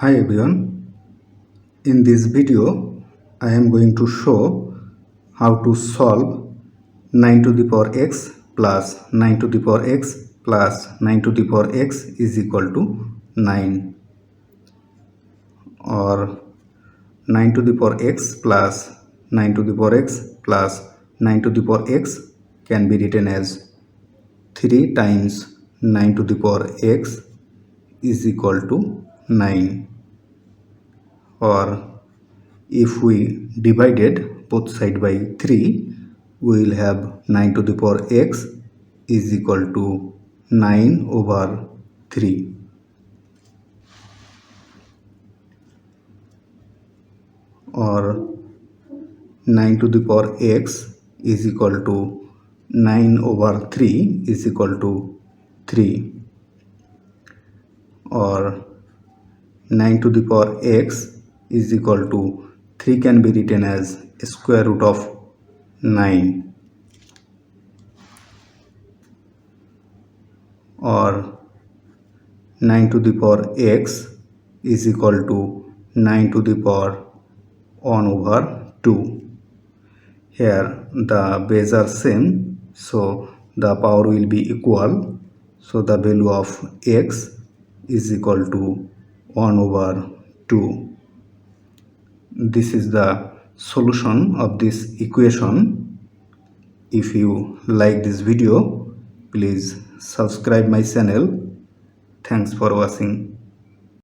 Hi everyone, in this video I am going to show how to solve 9 to the power x plus 9 to the power x plus 9 to the power x is equal to 9, or 9 to the power x plus 9 to the power x plus 9 to the power x can be written as 3 times 9 to the power x is equal to 9, or if we divided both side by 3, we will have 9 to the power x is equal to 9 over 3, or 9 to the power x is equal to 9 over 3 is equal to 3, or 9 to the power x is equal to 3 can be written as square root of 9, or 9 to the power x is equal to 9 to the power 1 over 2. Here the base are same, so the power will be equal, so the value of x is equal to 1 over 2. This is the solution of this equation. If you like this video, please subscribe my channel. Thanks for watching.